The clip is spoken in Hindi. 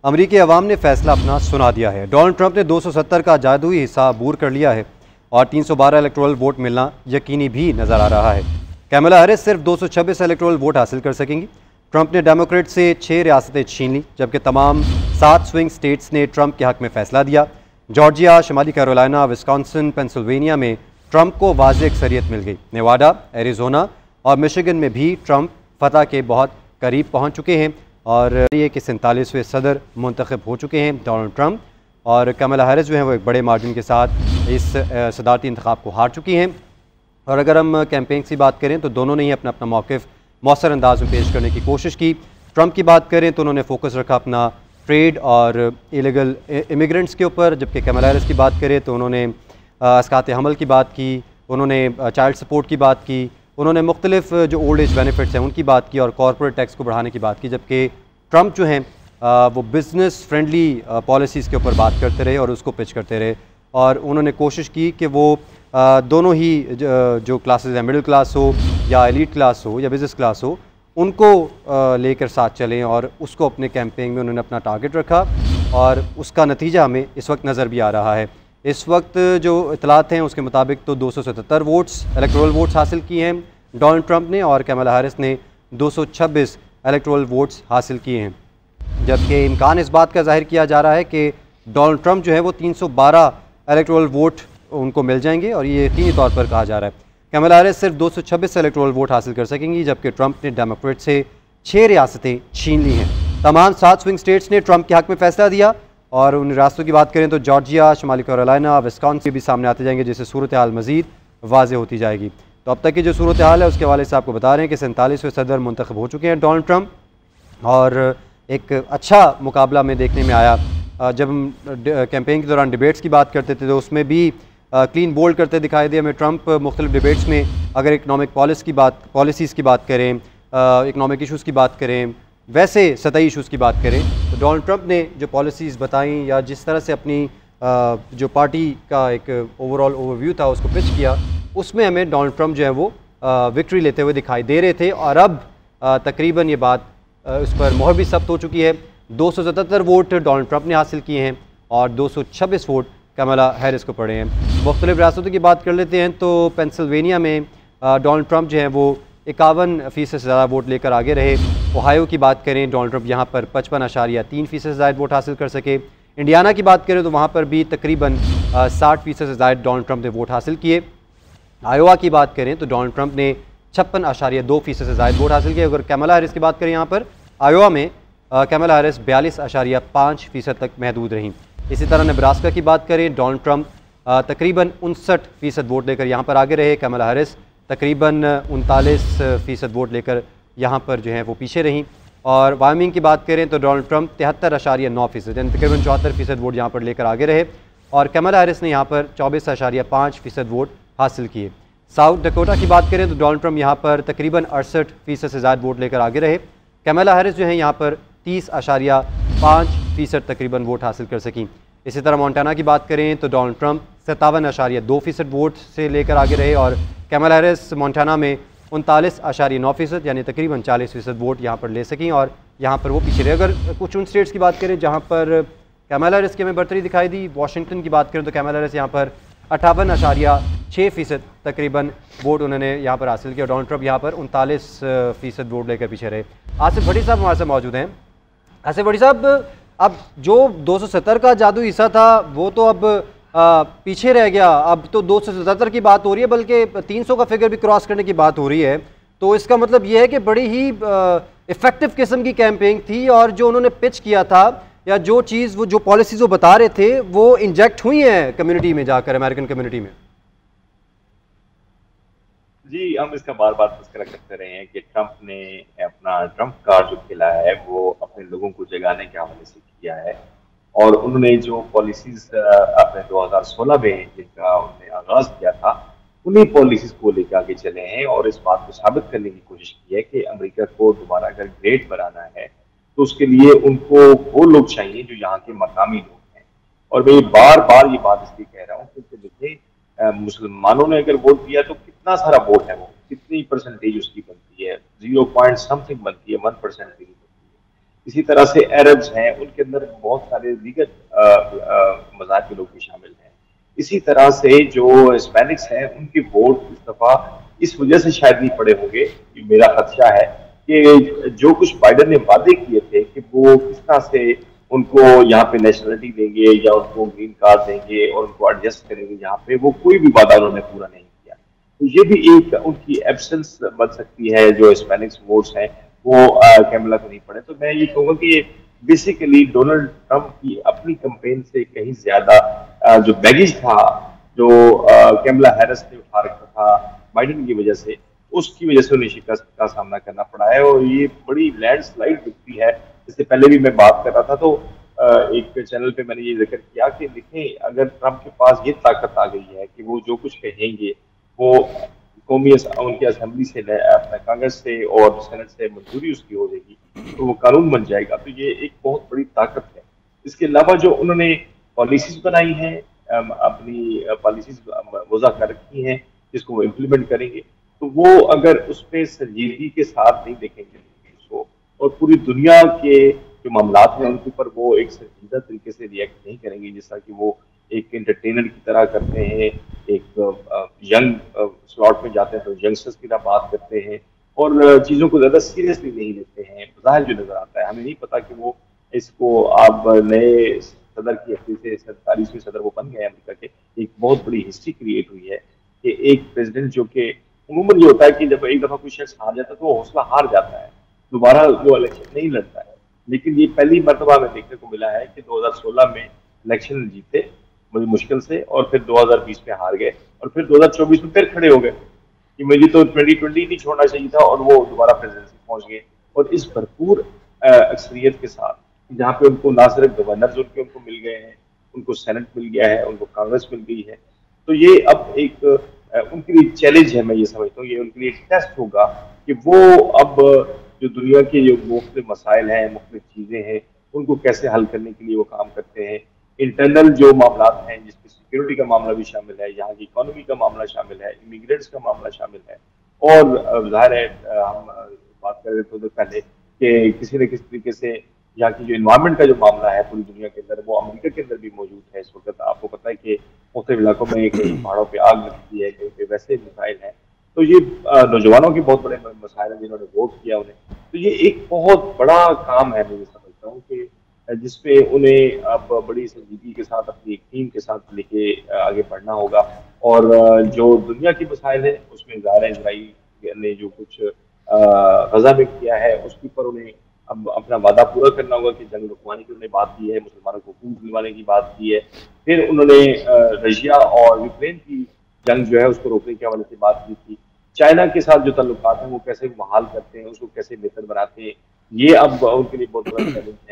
अमरीकी अवाम ने फैसला अपना सुना दिया है। डोनाल्ड ट्रंप ने 270 का जादुई हिस्सा अबूर कर लिया है और 312 इलेक्टोरल वोट मिलना यकीनी भी नजर आ रहा है। कैमला हैरिस सिर्फ 226 इलेक्टोरल वोट हासिल कर सकेंगी। ट्रंप ने डेमोक्रेट से 6 रियासतें छीन ली, जबकि तमाम 7 स्विंग स्टेट्स ने ट्रंप के हक में फैसला दिया। जॉर्जिया, शुमाली कैरोलिना, विस्कॉन्सिन, पेंसिल्वेनिया में ट्रंप को वाज़ेह अक्सरियत मिल गई। नेवाडा, एरिजोना और मिशिगन में भी ट्रंप फतह के बहुत करीब पहुँच चुके हैं और ये कि 47वें सदर मुंतखब हो चुके हैं डोनाल्ड ट्रंप, और कैमला हैरिस जो हैं वो एक बड़े मार्जिन के साथ इस सदारती इंतखाब को हार चुकी हैं। और अगर हम कैंपेन की बात करें तो दोनों ने ही अपना अपना मौक़िफ़ मौसर अंदाज में पेश करने की कोशिश की। ट्रंप की बात करें तो उन्होंने फोकस रखा अपना ट्रेड और इलीगल इमिग्रेंट्स के ऊपर, जबकि कैमला हैरिस की बात करें तो उन्होंने अस्कात हमल की बात की, उन्होंने चाइल्ड सपोर्ट की बात की, उन्होंने मुख्तलिफ जो ओल्ड एज बेनिफिट्स हैं उनकी बात की और कॉर्पोरेट टैक्स को बढ़ाने की बात की। जबकि ट्रंप जो हैं वो बिज़नेस फ्रेंडली पॉलिसीज़ के ऊपर बात करते रहे और उसको पिच करते रहे, और उन्होंने कोशिश की कि वो दोनों ही जो क्लासेस हैं, मिडिल क्लास हो या एलीट क्लास हो या बिज़नेस क्लास हो, उनको लेकर साथ चलें, और उसको अपने कैंपेन में उन्होंने अपना टारगेट रखा और उसका नतीजा हमें इस वक्त नज़र भी आ रहा है। इस वक्त जो इतलात हैं उसके मुताबिक तो 277 वोट्स इलेक्टोरल वोट्स हासिल किए हैं डोनाल्ड ट्रंप ने, और कैमला हैरिस ने 226 इलेक्टोरल वोट्स हासिल किए हैं। जबकि इम्कान इस बात का जाहिर किया जा रहा है कि डोनाल्ड ट्रंप जो है वो 312 इलेक्टोरल वोट उनको मिल जाएंगे, और ये यकीनी तौर पर कहा जा रहा है। कैमला हैरिस सिर्फ 226 इलेक्टोरल वोट हासिल कर सकेंगी, जबकि ट्रंप ने डेमोक्रेट से 6 रियासतें छीन ली हैं। तमाम 7 स्विंग स्टेट्स ने ट्रंप के हक में फैसला दिया, और उन रियासतों की बात करें तो जॉर्जिया, शुमाली कैरोलिना, विस्कॉन्सिन भी सामने आते जाएंगे, जिससे सूरत हाल मज़ीद वाज़ेह होती जाएगी। तो अब तक की जो सूरत हाल है उसके हवाले से आपको बता रहे हैं कि 47वें सदर मुंतखब हो चुके हैं डोनाल्ड ट्रंप, और एक अच्छा मुकाबला में देखने में आया। जब हम कैंपेन के दौरान डिबेट्स की बात करते थे तो उसमें भी क्लीन बोल्ड करते दिखाई दिए हमें ट्रंप मुख्तलिफ डिबेट्स में। अगर इकनॉमिक पॉलिसीज़ की बात करें, इकनॉमिक इशूज़ की बात करें, वैसे सतही इशूज़ की बात करें, तो डोनाल्ड ट्रंप ने जो पॉलिसीज़ बताई या जिस तरह से अपनी जो पार्टी का एक ओवरऑल ओवरव्यू था उसको पिच किया, उसमें हमें डोनाल्ड ट्रंप जो है वो विक्ट्री लेते हुए दिखाई दे रहे थे। और अब तकरीबन ये बात उस पर मोहर भी सख्त हो चुकी है। 277 वोट डोनाल्ड ट्रंप ने हासिल किए हैं और 226 वोट कैमला हैरिस को पड़े हैं। मुख्तलिफ रियासतों की बात कर लेते हैं तो पेंसिल्वेनिया में डोनाल्ड ट्रंप जो हैं वो 51% से ज़्यादा वोट लेकर आगे रहे। ओहायो की बात करें, डोनाल्ड ट्रंप यहाँ पर 55.3% से ज़्यादा वोट हासिल कर सके। इंडियाना की बात करें तो वहाँ पर भी तकरीबन 60% से ज़्यादा डोनाल्ड ट्रंप ने वोट हासिल किए। आयोवा की बात करें तो डोनाल्ड ट्रंप ने 56.2% से ज़्यादा वोट हासिल किए। अगर कैमला हैरिस की बात करें यहाँ पर आयोवा में कैमला हैरिस 42.5% तक महदूद रहीं। इसी तरह नेब्रास्का की बात करें, डोनाल्ड ट्रंप तकरीबन 59% वोट लेकर यहाँ पर आगे रहे। कैमला हैरिस तकरीबन 39% वोट लेकर यहाँ पर जो है वो पीछे रहीं। और वायमिंग की बात करें तो डोनाल्ड ट्रंप 73.9% यानी तकरीबन 74% वोट यहाँ पर लेकर आगे रहे, और कैमला हैरिस ने यहाँ पर 24.5% वोट हासिल किए। साउथ डकोटा की बात करें तो डोनाल्ड ट्रंप यहाँ पर तकरीबन 68% से ज़्यादा वोट लेकर आगे रहे। कैमला हैरिस जो है यहाँ पर 30.5% तकरीबन वोट हासिल कर सकें। इसी तरह मोंटाना की बात करें तो डोनाल्ड ट्रंप 57.2% वोट से लेकर आगे रहे, और कैमला हैरिस मोंटाना में 39.9% यानी तकरीबन 40% वोट यहाँ पर ले सकें, और यहाँ पर वो पीछे रहे। अगर कुछ उन स्टेट्स की बात करें जहाँ पर कैमला हैरिस की हमें बढ़तरी दिखाई दी, वाशिंगटन की बात करें तो कैमला हैरिस यहाँ पर 58.6% तकरीबन वोट उन्होंने यहाँ पर हासिल किया। डोनाल्ड ट्रंप यहाँ पर 39% वोट लेकर पीछे रहे। आसिफ भट्टी साहब हमारे साथ मौजूद हैं। आसिफ भट्टी साहब, अब जो 270 का जादू हिस्सा था वो तो अब पीछे रह गया, अब तो 277 की बात हो रही है, बल्कि 300 का फिगर भी क्रॉस करने की बात हो रही है। तो इसका मतलब ये है कि बड़ी ही इफ़ेक्टिव किस्म की कैंपेन थी, और जो उन्होंने पिच किया था या जो चीज़ वो जो पॉलिसीज़ वो बता रहे थे वो इंजेक्ट हुई हैं कम्युनिटी में जाकर, अमेरिकन कम्युनिटी में। जी, हम इसका बार बार तज़किरा करते रहे हैं कि ट्रंप ने अपना ट्रंप कार्ड जो खेला है वो अपने लोगों को जगाने के हवाले से किया है, और उन्होंने जो पॉलिसीज अपने 2016 में जिनका उन्होंने आगाज किया था उन्हीं पॉलिसीज को लेकर आगे चले हैं, और इस बात को साबित करने की कोशिश की है कि अमेरिका को दोबारा अगर ग्रेट बनाना है तो उसके लिए उनको वो लोग चाहिए जो यहाँ के मकामी लोग हैं। और मैं बार बार ये बात इसलिए कह रहा हूँ क्योंकि देखिए मुसलमानों ने अगर वोट दिया तो कितना सारा वोट है, वो कितनी परसेंटेज उसकी बनती है, 0 पॉइंट समथिंग बनती है, 1% भी नहीं बनती है। इसी तरह से अरब्स हैं, उनके अंदर बहुत सारे दीगर मज़ाहब के लोग भी शामिल हैं। इसी तरह से जो हिस्पैनिक्स हैं, उनके वोट इस दफ़ा इस वजह से शायद नहीं पड़े होंगे, ये मेरा खदशा है कि जो कुछ बाइडेन ने वादे किए थे कि वो किस तरह से उनको यहाँ पे नेशनलिटी देंगे या उनको ग्रीन कार्ड देंगे और उनको एडजस्ट करेंगे यहाँ पे, वो कोई भी वादा उन्होंने पूरा नहीं किया। तो ये भी एक उनकी एब्सेंस बन सकती है, जो हिस्पैनिक्स वोट्स हैं वो कैमला को नहीं पड़े। तो मैं ये कहूँगा कि बेसिकली डोनाल्ड ट्रंप की अपनी कैंपेन से कहीं ज्यादा जो बैगेज था, जो कैमला हैरिस ने उठा रखा था बाइडेन की वजह से, उसकी वजह से उन्हें शिकस्त का सामना करना पड़ा है और ये बड़ी लैंडस्लाइड दिखती है। इससे पहले भी मैं बात कर रहा था तो एक चैनल पे मैंने ये जिक्र किया कि देखें, अगर ट्रंप के पास ये ताकत आ गई है कि वो जो कुछ कहेंगे वो कौमी उनकी असेंबली से, अपने कांग्रेस से और सेनेट से मंजूरी उसकी हो जाएगी, तो वो कानून बन जाएगा। तो ये एक बहुत बड़ी ताकत है। इसके अलावा जो उन्होंने पॉलिसीज बनाई हैं, अपनी पॉलिसीज वज़ा कर रखी हैं जिसको वो इम्प्लीमेंट करेंगे, तो वो अगर उस पर संजीदगी के साथ नहीं देखेंगे उसको, और पूरी दुनिया के जो मामलात हैं उनके ऊपर वो एक संजीदा तरीके से रिएक्ट नहीं करेंगे, जैसा कि वो एक एंटरटेनर की तरह करते हैं, एक यंग स्लॉट में जाते हैं तो यंगस्टर्स की तरह बात करते हैं और चीज़ों को ज़्यादा सीरियसली नहीं लेते हैं, ज़ाहिर जो नज़र आता है। हमें नहीं पता कि वो इसको अब नए सदर की हफ्ते से 47वें सदर वो बन गए अमेरिका के, एक बहुत बड़ी हिस्ट्री क्रिएट हुई है कि एक प्रेसिडेंट जो कि उमूमन ये होता है कि जब एक दफ़ा कोई शख्स हार जाता है तो वो हौसला हार जाता है, दोबारा वो इलेक्शन नहीं लड़ता है। लेकिन ये पहली मरतबा हमें देखने को मिला है कि 2016 में इलेक्शन जीते मुझे मुश्किल से, और फिर 2020 में हार गए और फिर 2024 में फिर खड़े हो गए कि मुझे तो 2020 नहीं छोड़ना चाहिए था, और वो दोबारा प्रेसिडेंसी पहुंच गए। और इस भरपूर अक्सरियत के साथ, जहाँ पे उनको ना सिर्फ गवर्नर उनको मिल गए हैं, उनको सेनेट मिल गया है, उनको कांग्रेस मिल गई है, तो ये अब एक उनके लिए चैलेंज है। मैं ये समझता हूँ ये उनके लिए एक टेस्ट होगा कि वो अब जो दुनिया के जो मुख्तलिफ मसाइल हैं, मुख्तलिफ चीज़ें हैं, उनको कैसे हल करने के लिए वो काम करते हैं। इंटरनल जो मामला हैं जिसमें सिक्योरिटी का मामला भी शामिल है, यहाँ की इकोनॉमी का मामला शामिल है, इमिग्रेंट्स का मामला शामिल है, और ज़ाहिर है हम बात कर रहे थे तो पहले कि किसी न किसी तरीके से यहाँ की जो इन्वायरमेंट का जो मामला है पूरी दुनिया के अंदर, वो अमेरिका के अंदर भी मौजूद है इस वक्त। आपको पता है कि मुख्तलिफ इलाकों में कहीं पहाड़ों पर आग लगती है, कहीं पे वैसे मिसाइल हैं। तो ये नौजवानों के बहुत बड़े मसाइल हैं जिन्होंने वोट किया उन्हें, तो ये एक बहुत बड़ा काम है। मैं समझता हूँ कि जिसपे उन्हें अब बड़ी संजीदगी के साथ अपनी एक टीम के साथ लेके आगे बढ़ना होगा। और जो दुनिया की मसाइल है उसमें ज़ाहिर है इजराइल ने जो कुछ गजा में किया है उसके ऊपर उन्हें अब अपना वादा पूरा करना होगा कि जंग रुकवाने की उन्होंने बात की है, मुसलमानों को हुकूक दिलवाने की बात की है। फिर उन्होंने रशिया और यूक्रेन की जंग जो है उसको रोकने के हवाले से बात की थी। चाइना के साथ जो ताल्लुकात हैं वो कैसे बहाल करते हैं, उसको कैसे बेहतर बनाते हैं, ये अब उनके लिए बहुत बड़ा चैलेंज है।